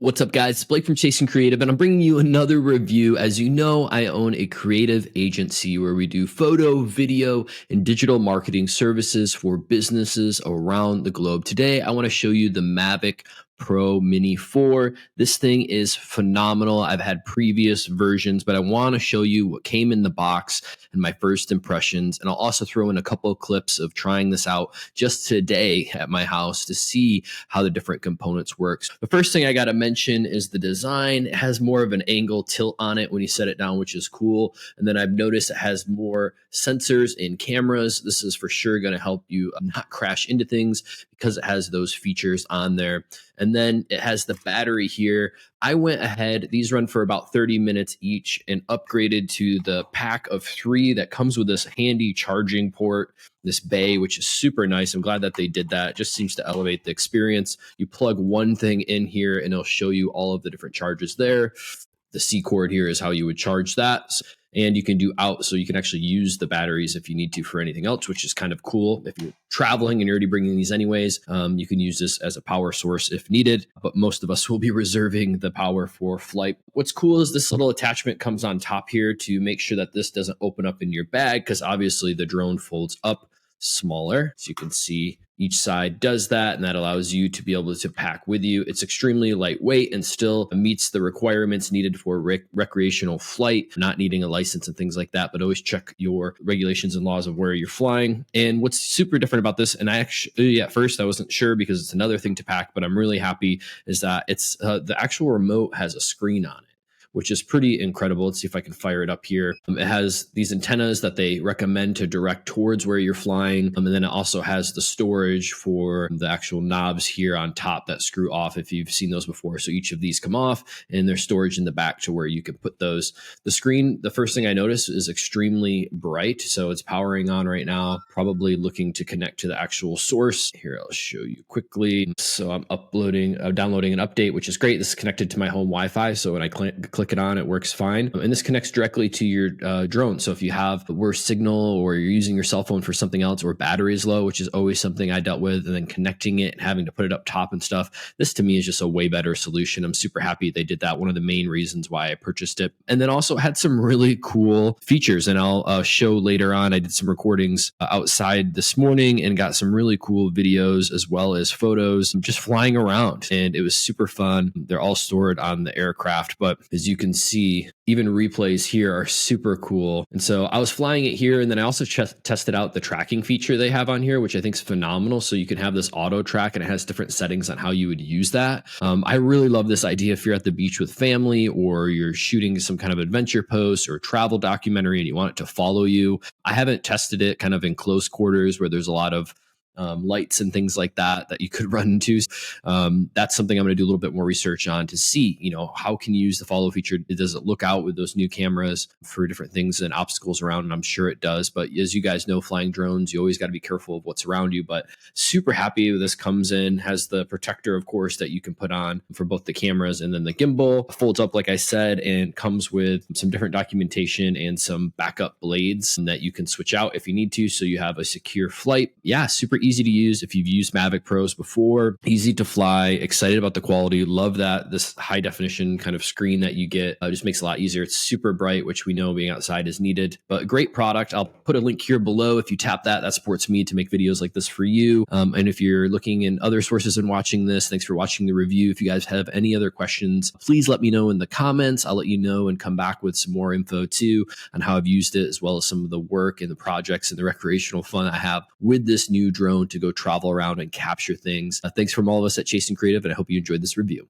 What's up, guys? It's Blake from Chasing Creative, and I'm bringing you another review. As you know, I own a creative agency where we do photo, video, and digital marketing services for businesses around the globe. Today, I want to show you the Mavic Pro Mini 4. This thing is phenomenal. I've had previous versions, but I want to show you what came in the box and my first impressions. And I'll also throw in a couple of clips of trying this out just today at my house to see how the different components work. The first thing I got to mention is the design. It has more of an angle tilt on it when you set it down, which is cool. And then I've noticed it has more sensors and cameras. This is for sure going to help you not crash into things because it has those features on there. And then it has the battery here. I went ahead, these run for about 30 minutes each, and upgraded to the pack of 3 that comes with this handy charging port, this bay, which is super nice. I'm glad that they did that. It just seems to elevate the experience. You plug one thing in here and it'll show you all of the different charges there. The C cord here is how you would charge that. And you can do out, so you can actually use the batteries if you need to for anything else, which is kind of cool. If you're traveling and you're already bringing these anyways, you can use this as a power source if needed, but most of us will be reserving the power for flight. What's cool is this little attachment comes on top here to make sure that this doesn't open up in your bag, because obviously the drone folds up smaller. So you can see each side does that, and that allows you to be able to pack with you. It's extremely lightweight and still meets the requirements needed for recreational flight, not needing a license and things like that, but always check your regulations and laws of where you're flying. And what's super different about this, and I actually at first I wasn't sure because it's another thing to pack, but I'm really happy, is that it's the actual remote has a screen on it, which is pretty incredible. Let's see if I can fire it up here. It has these antennas that they recommend to direct towards where you're flying. And then it also has the storage for the actual knobs here on top that screw off if you've seen those before. So each of these come off and there's storage in the back to where you can put those. The screen, the first thing I noticed is extremely bright. So it's powering on right now, probably looking to connect to the actual source. Here, I'll show you quickly. So I'm downloading an update, which is great. This is connected to my home Wi-Fi. So when I click it on, it works fine. And this connects directly to your drone. So if you have a worse signal or you're using your cell phone for something else, or battery is low, which is always something I dealt with, and then connecting it and having to put it up top and stuff, this to me is just a way better solution. I'm super happy they did that. One of the main reasons why I purchased it. And then also had some really cool features, and I'll show later on. I did some recordings outside this morning and got some really cool videos as well as photos just flying around, and it was super fun. They're all stored on the aircraft, but as you can see, even replays here are super cool. And so I was flying it here, and then I also tested out the tracking feature they have on here, which I think is phenomenal. So you can have this auto track, and it has different settings on how you would use that. I really love this idea if you're at the beach with family, or you're shooting some kind of adventure post or travel documentary and you want it to follow you. I haven't tested it kind of in close quarters where there's a lot of lights and things like that you could run into. That's something I'm going to do a little bit more research on to see, how can you use the follow feature? Does it look out with those new cameras for different things and obstacles around? And I'm sure it does. But as you guys know, flying drones, you always got to be careful of what's around you. But super happy this comes in, has the protector, of course, that you can put on for both the cameras, and then the gimbal folds up, like I said, and comes with some different documentation and some backup blades that you can switch out if you need to, so you have a secure flight. Yeah, super easy to use if you've used Mavic Pros before. Easy to fly, excited about the quality. Love that this high definition kind of screen that you get just makes it a lot easier. It's super bright, which we know being outside is needed, but great product. I'll put a link here below. If you tap that supports me to make videos like this for you. And if you're looking in other sources and watching this, thanks for watching the review. If you guys have any other questions, please let me know in the comments. I'll let you know and come back with some more info too on how I've used it, as well as some of the work and the projects and the recreational fun I have with this new drone to go travel around and capture things. Thanks from all of us at Chasing Creative, and I hope you enjoyed this review.